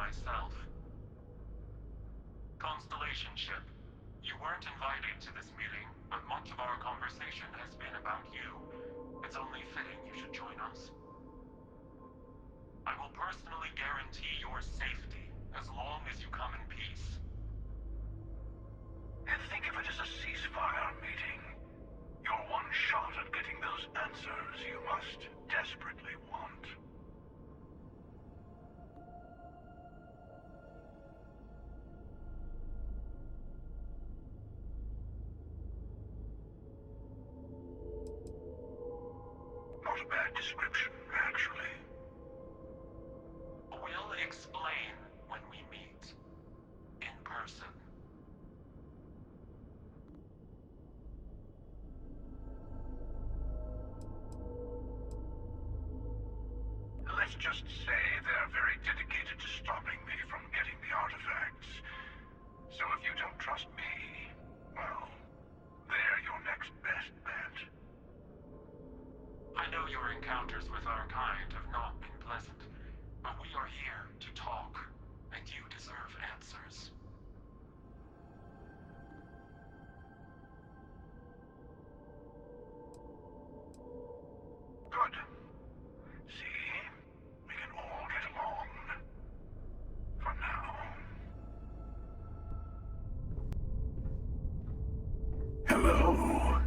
myself. Constellation ship, you weren't invited to this meeting, but much of our conversation has been about you. It's only fitting you should join us. I will personally guarantee your safety as long as you come in peace. And think of it as a ceasefire meeting. Your one shot at getting those answers you must desperately want. Not a bad description, actually. We'll explain when we meet. In person. Let's just say they're very dedicated to stopping me from getting the artifacts. So if you don't trust me, well, they're your next best bet. I know your encounters with our kind have not been pleasant, but we are here to talk, and you deserve answers. Good. See? We can all get along. For now. Hello.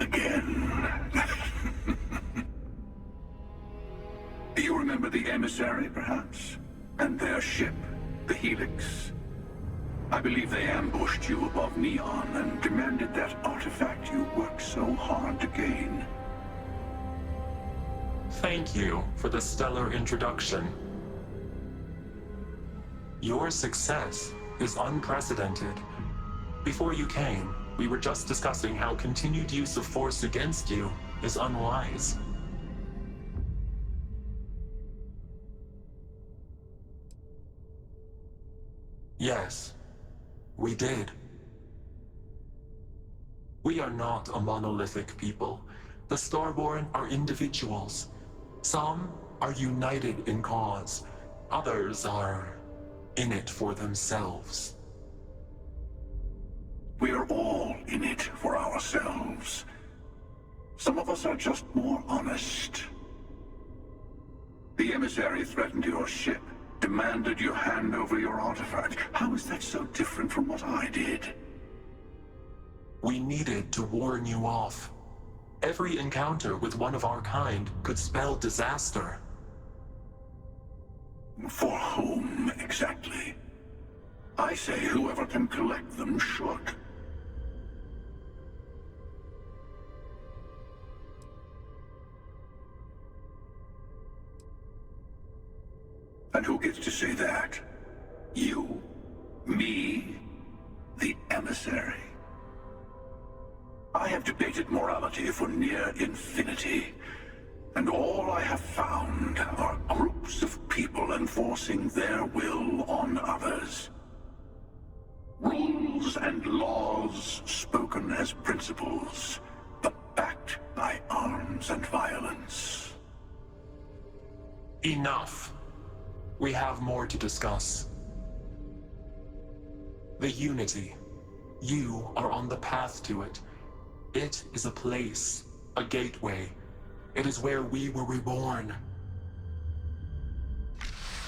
Again. You remember the emissary, perhaps? And their ship, the Helix? I believe they ambushed you above Neon and demanded that artifact you worked so hard to gain. Thank you for the stellar introduction. Your success is unprecedented. Before you came, we were just discussing how continued use of force against you is unwise. Yes, we did. We are not a monolithic people. The Starborn are individuals. Some are united in cause. Others are in it for themselves. We're all in it for ourselves. Some of us are just more honest. The emissary threatened your ship, demanded you hand over your artifact. How is that so different from what I did? We needed to warn you off. Every encounter with one of our kind could spell disaster. For whom, exactly? I say whoever can collect them should. And who gets to say that? You? Me? The emissary? I have debated morality for near infinity, and all I have found are groups of people enforcing their will on others. Rules and laws spoken as principles, but backed by arms and violence. Enough. We have more to discuss. The Unity. You are on the path to it. It is a place, a gateway. It is where we were reborn.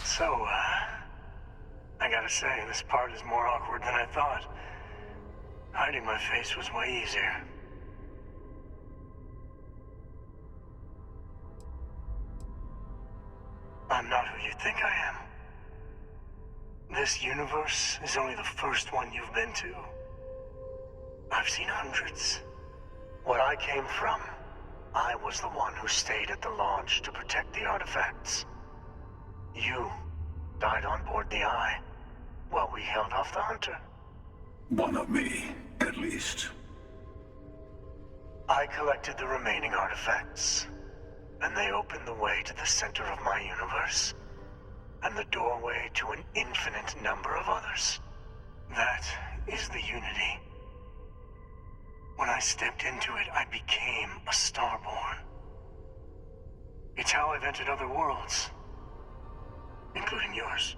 So, I gotta say, this part is more awkward than I thought. Hiding my face was way easier. I'm not who you think I am. This universe is only the first one you've been to. I've seen hundreds. Where I came from, I was the one who stayed at the launch to protect the artifacts. You died on board the Eye, while we held off the Hunter. One of me, at least. I collected the remaining artifacts, and they opened the way to the center of my universe, and the doorway to an infinite number of others. That is the Unity. When I stepped into it, I became a Starborn. It's how I've entered other worlds, including yours.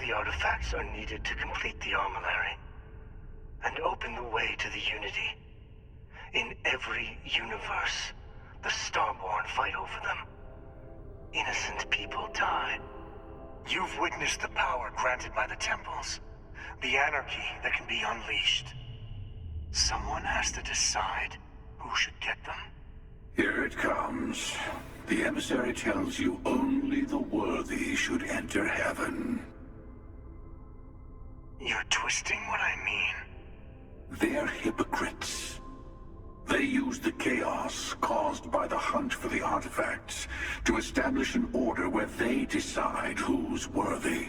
the artifacts are needed to complete the armillary and open the way to the Unity. In every universe, the Starborn fight over them. Innocent people die. You've witnessed the power granted by the temples, the anarchy that can be unleashed. Someone has to decide who should get them. Here it comes. The emissary tells you only the worthy should enter heaven. You're twisting what I mean. They're hypocrites. They use the chaos caused by the hunt for the artifacts to establish an order where they decide who's worthy.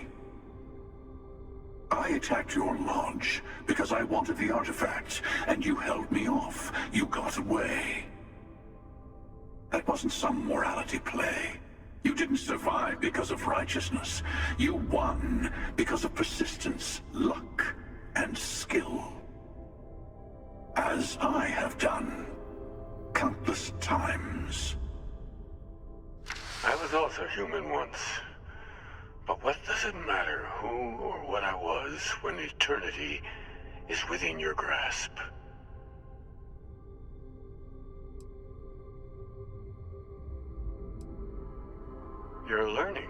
I attacked your lodge because I wanted the artifacts, and you held me off. You got away. That wasn't some morality play. You didn't survive because of righteousness. You won because of persistence, luck, and skill. As I have done countless times. I was also human once. But what does it matter who or what I was when eternity is within your grasp? You're learning.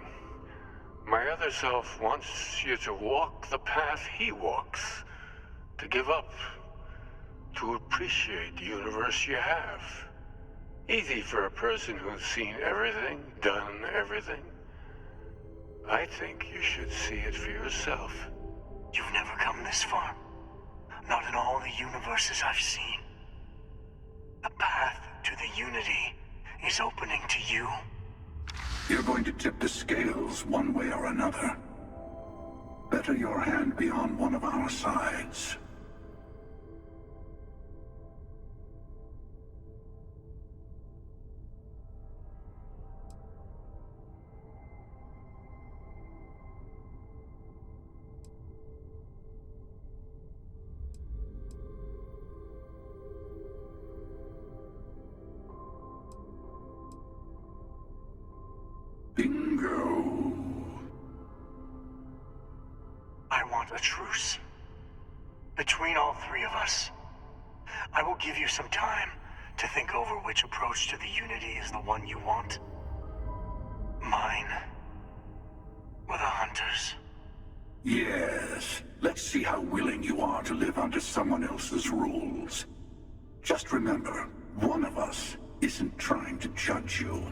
My other self wants you to walk the path he walks, to give up, to appreciate the universe you have. Easy for a person who's seen everything, done everything. I think you should see it for yourself. You've never come this far. Not in all the universes I've seen. The path to the Unity is opening to you. You're going to tip the scales one way or another. Better your hand be on one of our sides. Bingo. I want a truce. Between all three of us. I will give you some time to think over which approach to the Unity is the one you want. Mine. Or the Hunters. Yes. Let's see how willing you are to live under someone else's rules. Just remember, one of us isn't trying to judge you.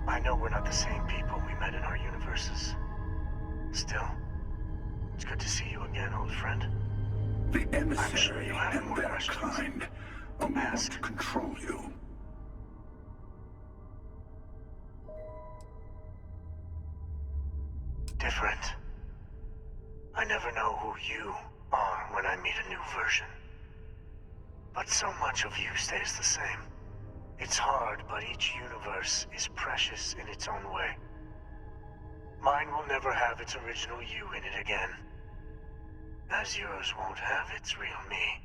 I know we're not the same people we met in our universes. Still, it's good to see you again, old friend. The I'm emissary sure you have and more their questions. kind only want Ask. to control you. Different. I never know who you are when I meet a new version. But so much of you stays the same. It's hard, but each universe is precious in its own way. Mine will never have its original you in it again. As yours won't have its real me.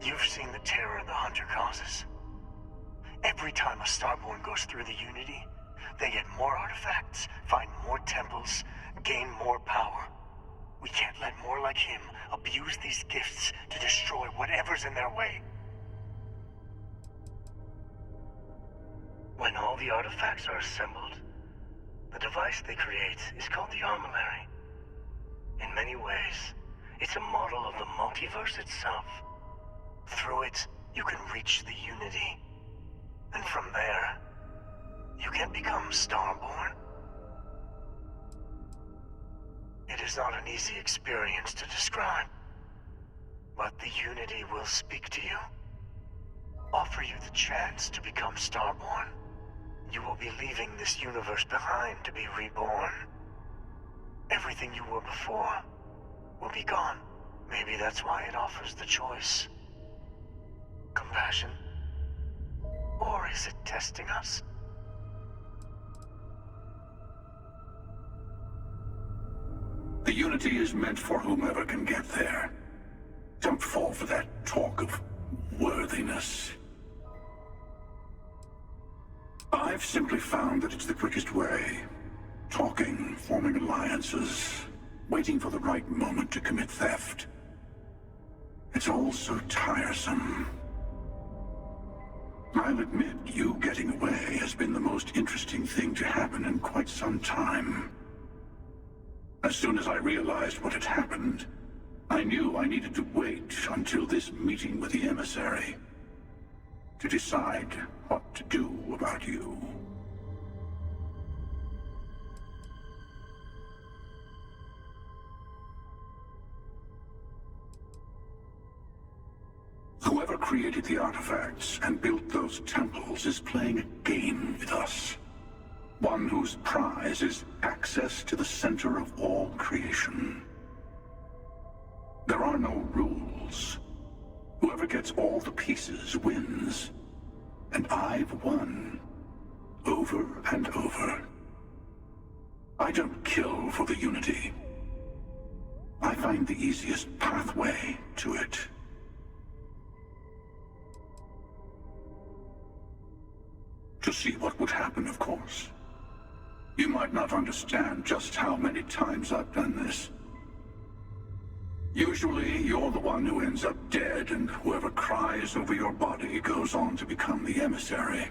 You've seen the terror the Hunter causes. Every time a Starborn goes through the Unity, they get more artifacts, find more temples, gain more power. We can't let more like him abuse these gifts to destroy whatever's in their way. When all the artifacts are assembled, the device they create is called the armillary. In many ways, it's a model of the multiverse itself. Through it, you can reach the Unity. And from there, you can become Starborn. It is not an easy experience to describe, but the Unity will speak to you. Offer you the chance to become Starborn. You will be leaving this universe behind to be reborn. Everything you were before will be gone. Maybe that's why it offers the choice. Compassion? Or is it testing us? The Unity is meant for whomever can get there. Don't fall for that talk of worthiness. I've simply found that it's the quickest way. Talking, forming alliances, waiting for the right moment to commit theft. It's all so tiresome. I'll admit, you getting away has been the most interesting thing to happen in quite some time. As soon as I realized what had happened, I knew I needed to wait until this meeting with the emissary to decide what to do about you. Whoever created the artifacts and built those temples is playing a game with us. One whose prize is access to the center of all creation. There are no rules. Whoever gets all the pieces wins. And I've won. Over and over. I don't kill for the Unity. I find the easiest pathway to it. To see what would happen, of course. You might not understand just how many times I've done this. Usually, you're the one who ends up dead, and whoever cries over your body goes on to become the emissary.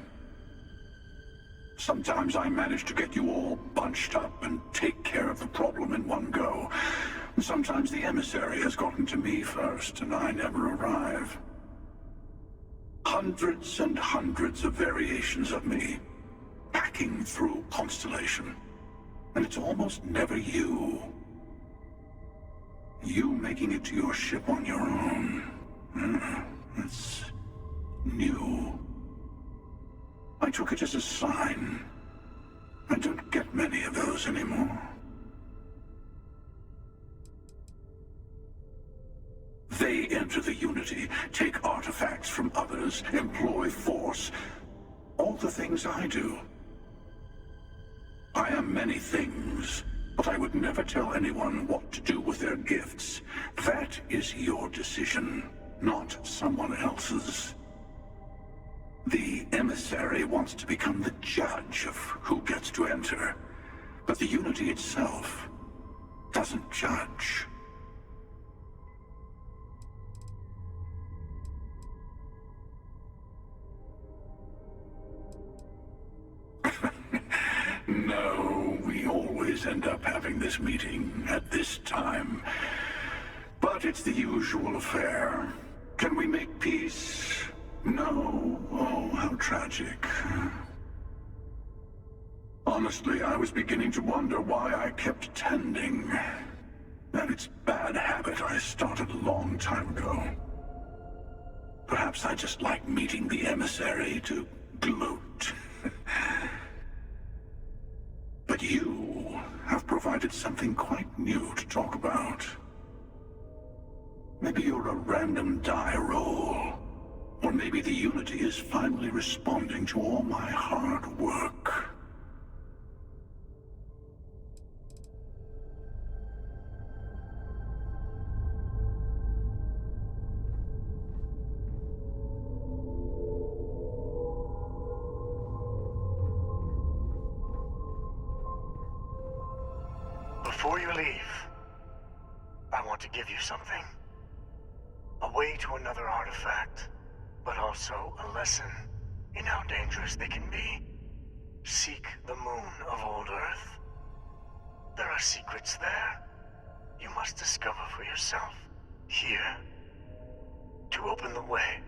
Sometimes I manage to get you all bunched up and take care of the problem in one go. Sometimes the emissary has gotten to me first, and I never arrive. Hundreds and hundreds of variations of me, hacking through Constellation. And it's almost never you. You making it to your ship on your own. That's new. I took it as a sign. I don't get many of those anymore. They enter the Unity, take artifacts from others, employ force. All the things I do. I am many things, but I would never tell anyone what to do with their gifts. That is your decision, not someone else's. The emissary wants to become the judge of who gets to enter, but the Unity itself doesn't judge. No, we always end up having this meeting at this time. But it's the usual affair. Can we make peace? No. Oh, how tragic. Honestly, I was beginning to wonder why I kept attending. And it's a bad habit I started a long time ago. Perhaps I just like meeting the emissary to gloat. But you have provided something quite new to talk about. Maybe you're a random die roll. Or maybe the Unity is finally responding to all my hard work. Before you leave, I want to give you something. A way to another artifact, but also a lesson in how dangerous they can be. Seek the moon of old Earth. There are secrets there you must discover for yourself here to open the way.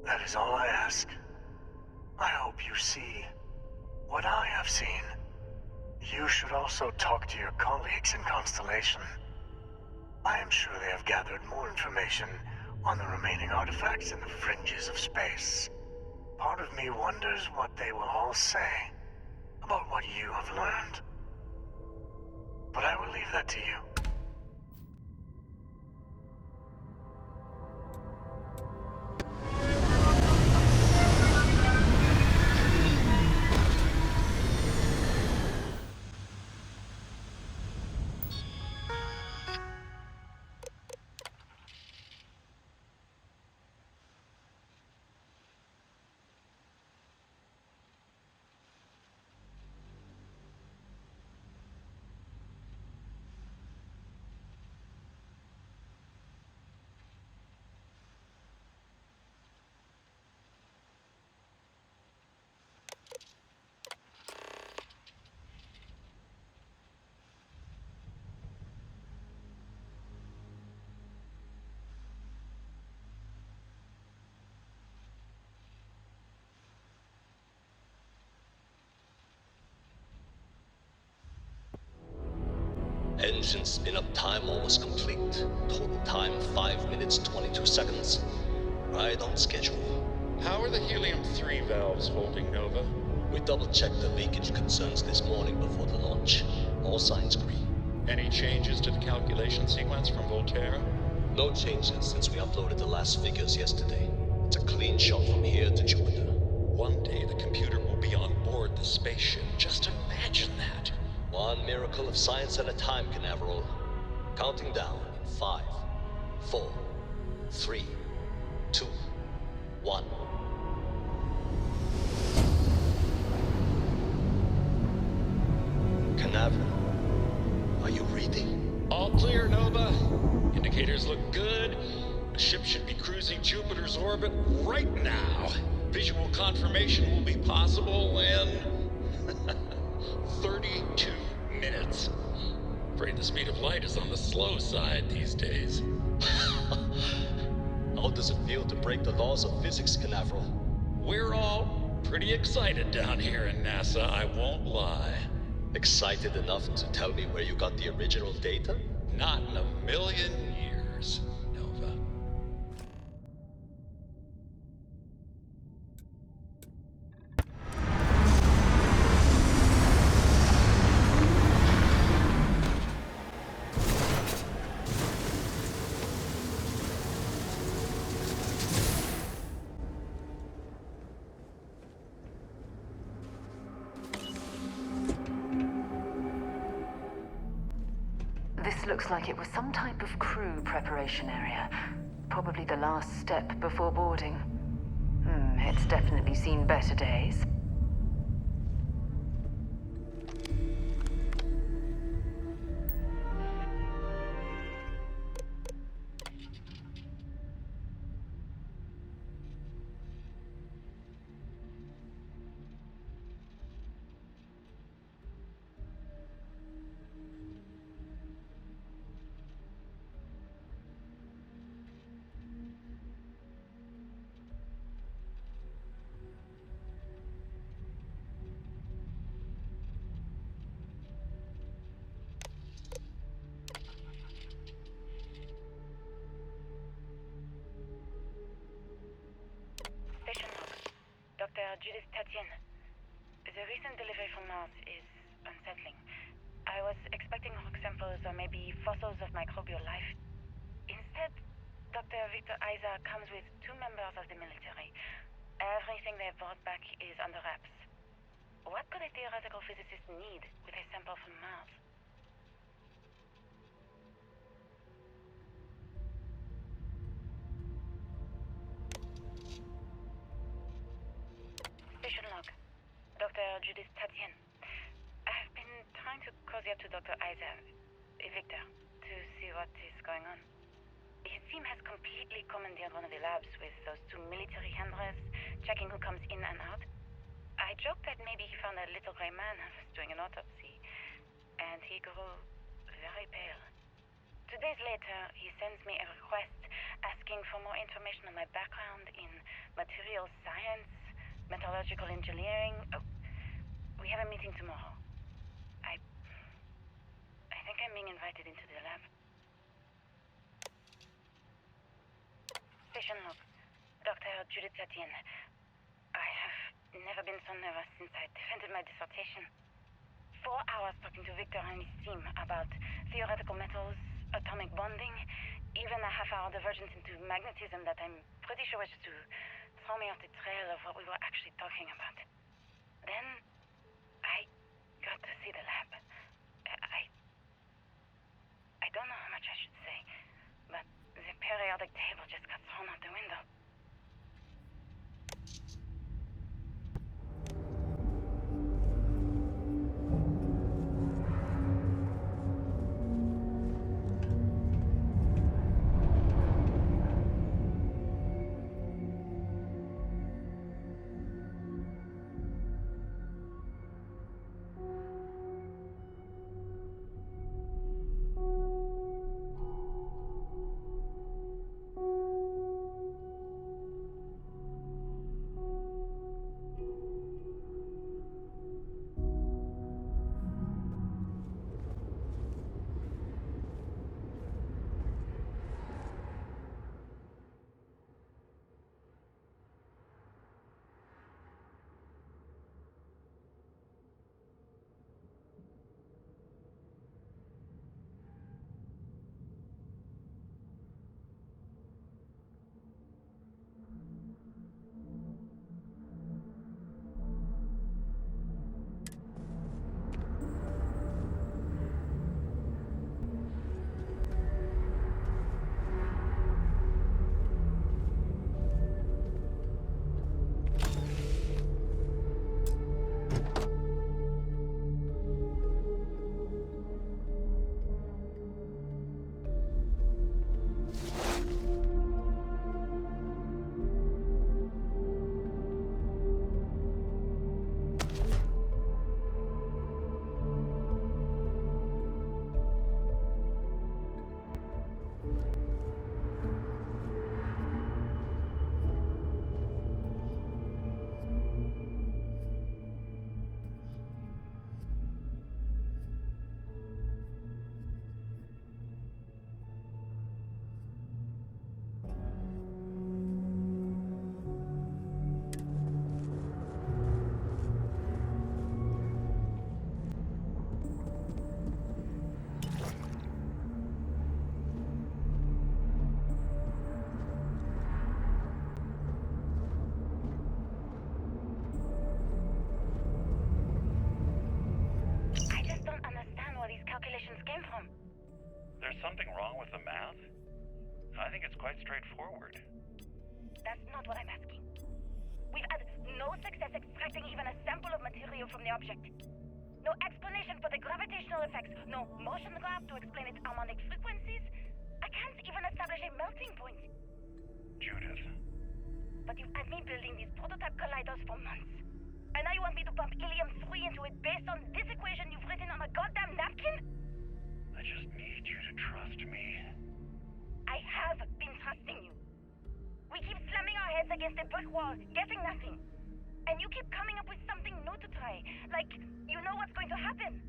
That is all I ask. I hope you see what I have seen. You should also talk to your colleagues in Constellation. I am sure they have gathered more information on the remaining artifacts in the fringes of space. Part of me wonders what they will all say about what you have learned. But I will leave that to you. Engine spin-up time almost complete. Total time 5 minutes 22 seconds. Right on schedule. How are the helium-3 valves holding, Nova? We double-checked the leakage concerns this morning before the launch. All signs green. Any changes to the calculation sequence from Volterra? No changes since we uploaded the last figures yesterday. It's a clean shot from here to Jupiter. One day the computer will be on board the spaceship. Just imagine that. One miracle of science at a time, Canaveral. Counting down in 5, 4, 3, 2, 1. Canaveral, are you reading? All clear, Nova. Indicators look good. The ship should be cruising Jupiter's orbit right now. Visual confirmation will be possible in 32 minutes. Afraid the speed of light is on the slow side these days. How does it feel to break the laws of physics, Canaveral? We're all pretty excited down here in NASA, I won't lie. Excited enough to tell me where you got the original data? Not in a million years, Nova. This looks like it was some type of crew preparation area. Probably the last step before boarding. It's definitely seen better days. Judith Tatienne. The recent delivery from Mars is unsettling. I was expecting rock samples or maybe fossils of microbial life. Instead, Dr. Victor Isa comes with 2 members of the military. Everything they brought back is under wraps. What could a theoretical physicist need with a sample from Mars? Station log. Dr. Judith Tatienne. I've been trying to cozy up to Dr. Isa, Victor, to see what is going on. His team has completely commandeered one of the labs with those 2 military handlers, checking who comes in and out. I joked that maybe he found a little gray man who was doing an autopsy, and he grew very pale. 2 days later, he sends me a request asking for more information on my background in materials science, metallurgical engineering. Oh, we have a meeting tomorrow. I think I'm being invited into the lab. Station log. Dr. Judith Tatienne. I have never been so nervous since I defended my dissertation. 4 hours talking to Victor and his team about theoretical metals, atomic bonding, even a half-hour divergence into magnetism that I'm pretty sure was to throw me off the trail of what we were actually talking about. Then, I got to see the lab. I don't know how much I should say, but the periodic table just got thrown out the window. there's something wrong with the math? I think it's quite straightforward. That's not what I'm asking. We've had no success extracting even a sample of material from the object. No explanation for the gravitational effects, no motion graph to explain its harmonic frequencies. I can't even establish a melting point. Judith. But you've had me building these prototype colliders for months. And now you want me to pump helium-3 into it based on this equation you've written on a goddamn napkin? I just need you to trust me. I have been trusting you. We keep slamming our heads against a brick wall, getting nothing. And you keep coming up with something new to try. Like, you know what's going to happen.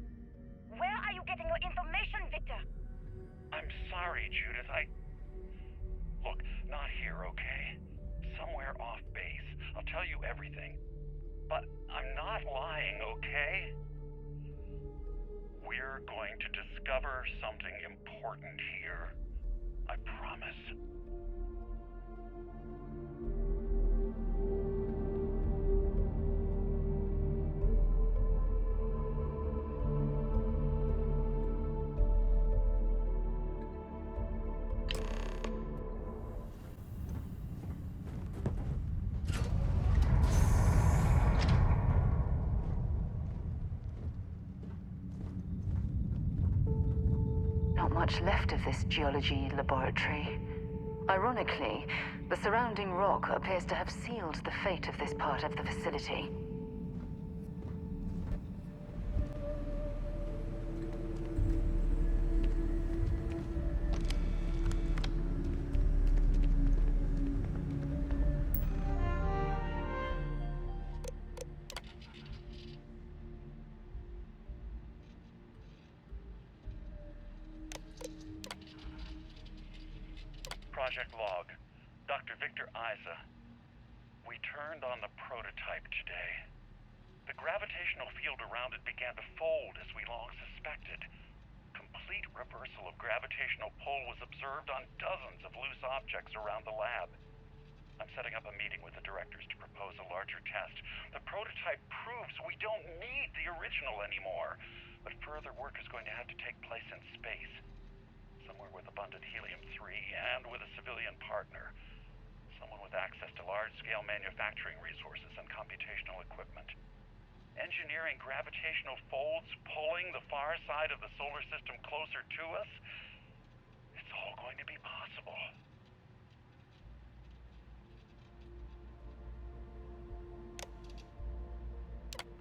Where are you getting your information, Victor? I'm sorry, Judith. Look, not here, okay? Somewhere off base. I'll tell you everything. But I'm not lying, okay? We're going to discover something important here. I promise. Not much left of this geology laboratory. Ironically, the surrounding rock appears to have sealed the fate of this part of the facility. Project log. Dr. Victor Isa. We turned on the prototype today. The gravitational field around it began to fold as we long suspected. Complete reversal of gravitational pull was observed on dozens of loose objects around the lab. I'm setting up a meeting with the directors to propose a larger test. The prototype proves we don't need the original anymore, but further work is going to have to take place in space. Somewhere with abundant helium-3 and with a civilian partner. Someone with access to large-scale manufacturing resources and computational equipment. Engineering gravitational folds, pulling the far side of the solar system closer to us. It's all going to be possible.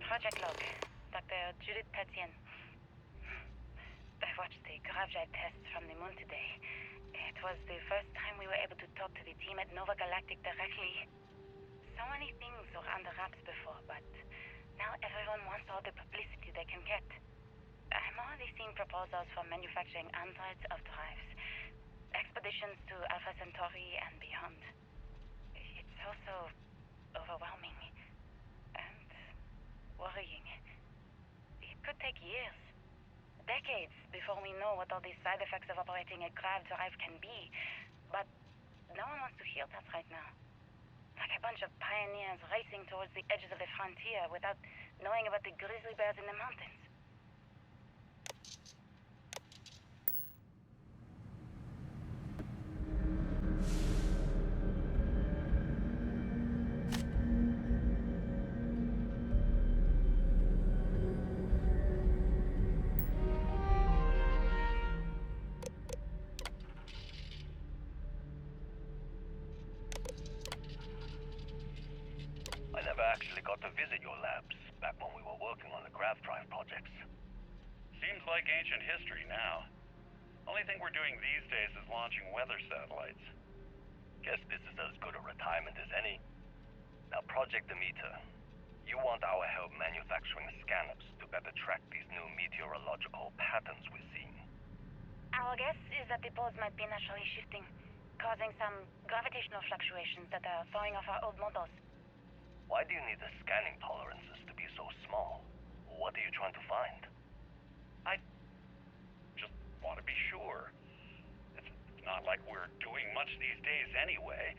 Project log. Dr. Judith Tatian. I watched the gravjite tests from the moon today. It was the first time we were able to talk to the team at Nova Galactic directly. So many things were under wraps before, but now everyone wants all the publicity they can get. I'm already seeing proposals for manufacturing androids of drives, expeditions to Alpha Centauri and beyond. It's also overwhelming and worrying. It could take years. Decades before we know what all these side effects of operating a grav drive can be. But no one wants to hear that right now. Like a bunch of pioneers racing towards the edges of the frontier without knowing about the grizzly bears in the mountains. I never actually got to visit your labs back when we were working on the grav drive projects. Seems like ancient history now. Only thing we're doing these days is launching weather satellites. Guess this is as good a retirement as any. Now, Project Demeter, you want our help manufacturing scanners to better track these new meteorological patterns we're seeing. Our guess is that the poles might be naturally shifting, causing some gravitational fluctuations that are throwing off our old models. Why do you need the scanning tolerances to be so small? What are you trying to find? I just want to be sure. It's not like we're doing much these days anyway.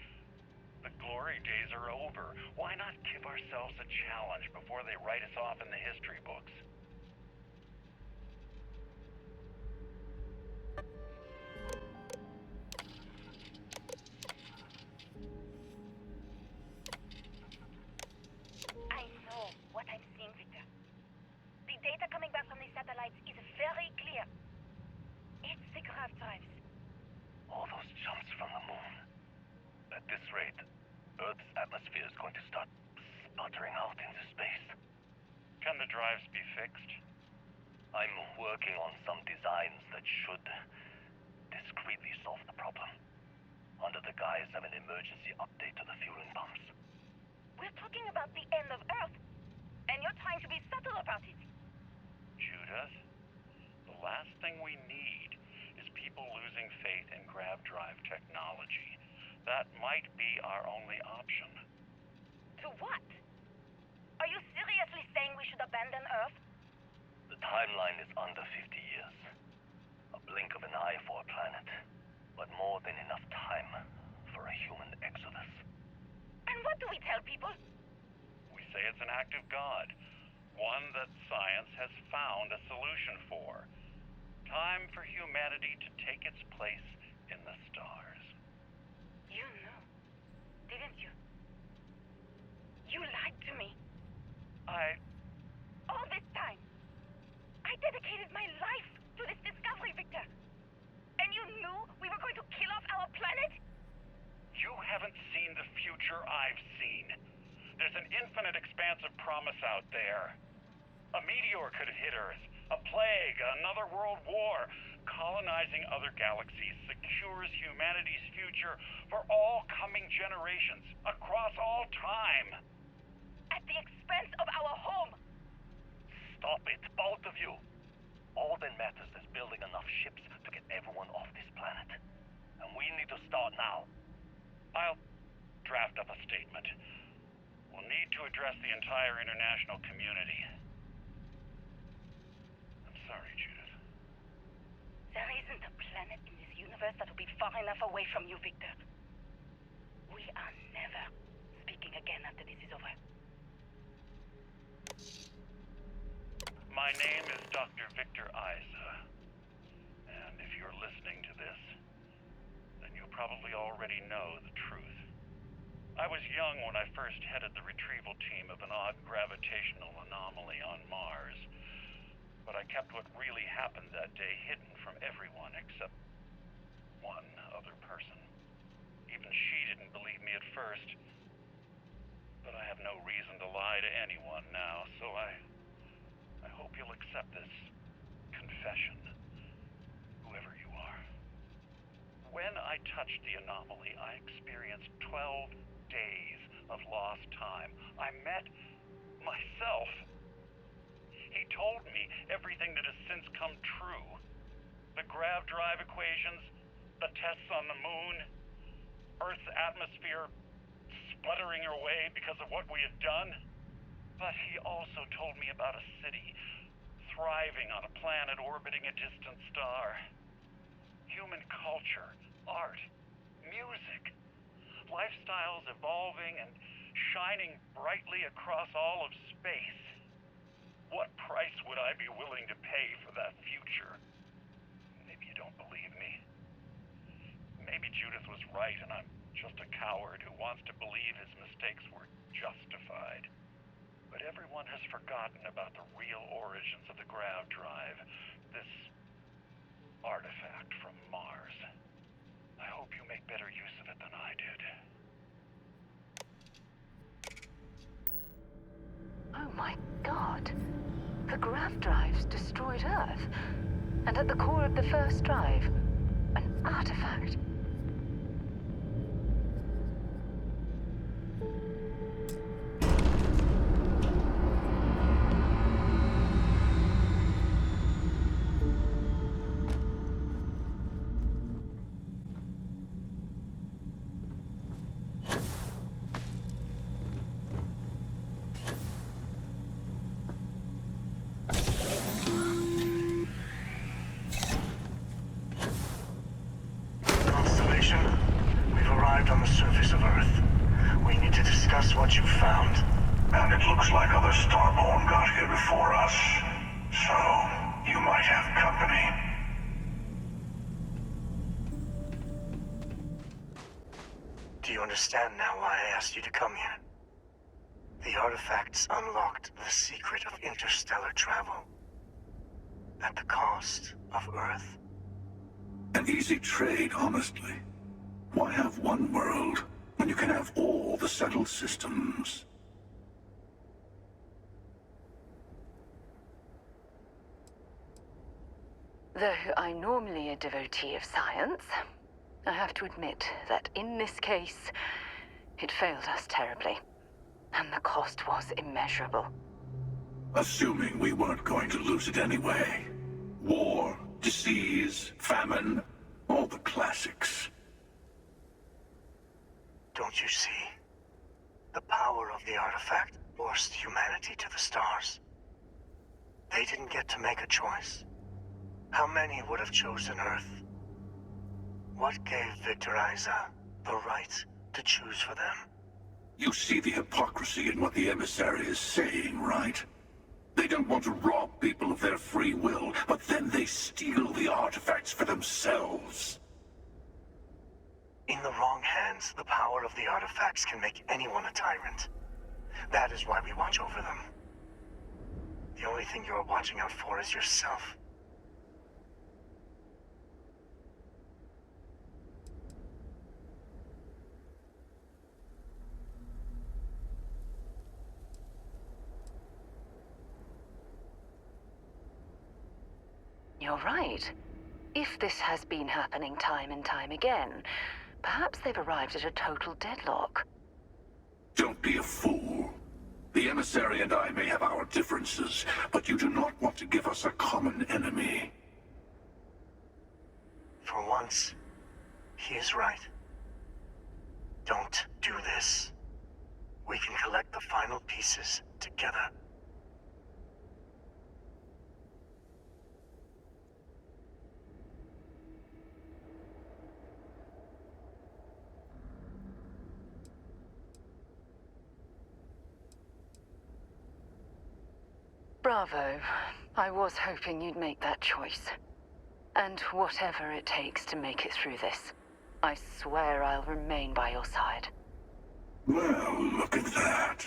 The glory days are over. Why not give ourselves a challenge before they write us off in the history books? the drives be fixed? I'm working on some designs that should discreetly solve the problem, under the guise of an emergency update to the fueling pumps. We're talking about the end of Earth, and you're trying to be subtle about it. Judith, the last thing we need is people losing faith in grav drive technology. That might be our only option. To what? Are you seriously saying we should abandon Earth? The timeline is under 50 years. A blink of an eye for a planet, but more than enough time for a human exodus. And what do we tell people? We say it's an act of God, one that science has found a solution for. Time for humanity to take its place in the stars. You knew, didn't you? You lied to me. All this time, I dedicated my life to this discovery, Victor. And you knew we were going to kill off our planet? You haven't seen the future I've seen. There's an infinite expanse of promise out there. A meteor could hit Earth, a plague, another world war. Colonizing other galaxies secures humanity's future for all coming generations, across all time. At the expense of our home. Stop it, both of you. All that matters is building enough ships to get everyone off this planet. And we need to start now. I'll draft up a statement. We'll need to address the entire international community. I'm sorry, Judith. There isn't a planet in this universe that will be far enough away from you, Victor. We are never speaking again after this is over. My name is Dr. Victor Isa. And if you're listening to this, then you probably already know the truth. I was young when I first headed the retrieval team of an odd gravitational anomaly on Mars. But I kept what really happened that day hidden from everyone except one other person. Even she didn't believe me at first. But I have no reason to lie to anyone now, so I hope you'll accept this confession, whoever you are. When I touched the anomaly, I experienced 12 days of lost time. I met myself. He told me everything that has since come true. The grav drive equations, the tests on the moon, Earth's atmosphere sputtering away because of what we had done. But he also told me about a city thriving on a planet orbiting a distant star. Human culture, art, music, lifestyles evolving and shining brightly across all of space. What price would I be willing to pay for that future? Maybe you don't believe me. Maybe Judith was right and I'm just a coward who wants to believe his mistakes were justified. But everyone has forgotten about the real origins of the grav drive, this artifact from Mars. I hope you make better use of it than I did. Oh my God. The grav drives destroyed Earth. And at the core of the first drive, an artifact. On the surface of Earth. We need to discuss what you found. And it looks like other Starborn got here before us. So, you might have company. Do you understand now why I asked you to come here? The artifacts unlocked the secret of interstellar travel. At the cost of Earth. An easy trade, honestly. Why have one world when you can have all the settled systems? Though I'm normally a devotee of science, I have to admit that in this case, it failed us terribly. And the cost was immeasurable. Assuming we weren't going to lose it anyway. War, disease, famine, all the classics. Don't you see? The power of the artifact forced humanity to the stars. They didn't get to make a choice. How many would have chosen Earth? What gave Victor Isa the right to choose for them? You see the hypocrisy in what the emissary is saying, right? They don't want to rob people of their free will, but then they steal the artifacts for themselves. In the wrong hands, the power of the artifacts can make anyone a tyrant. That is why we watch over them. The only thing you're watching out for is yourself. You're right. If this has been happening time and time again, perhaps they've arrived at a total deadlock. Don't be a fool. The emissary and I may have our differences, but you do not want to give us a common enemy. For once, he is right. Don't do this. We can collect the final pieces together. Bravo. I was hoping you'd make that choice. And whatever it takes to make it through this, I swear I'll remain by your side. Well, look at that.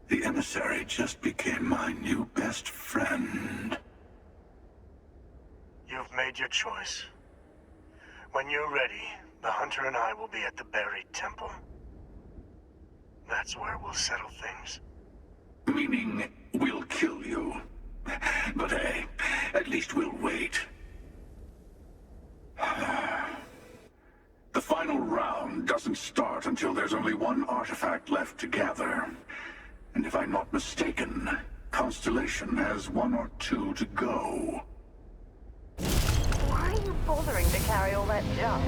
The emissary just became my new best friend. You've made your choice. When you're ready, the Hunter and I will be at the buried temple. That's where we'll settle things. Meaning, we'll kill you. But hey, at least we'll wait. The final round doesn't start until there's only one artifact left to gather. And if I'm not mistaken, Constellation has 1 or 2 to go. Why are you bothering to carry all that junk?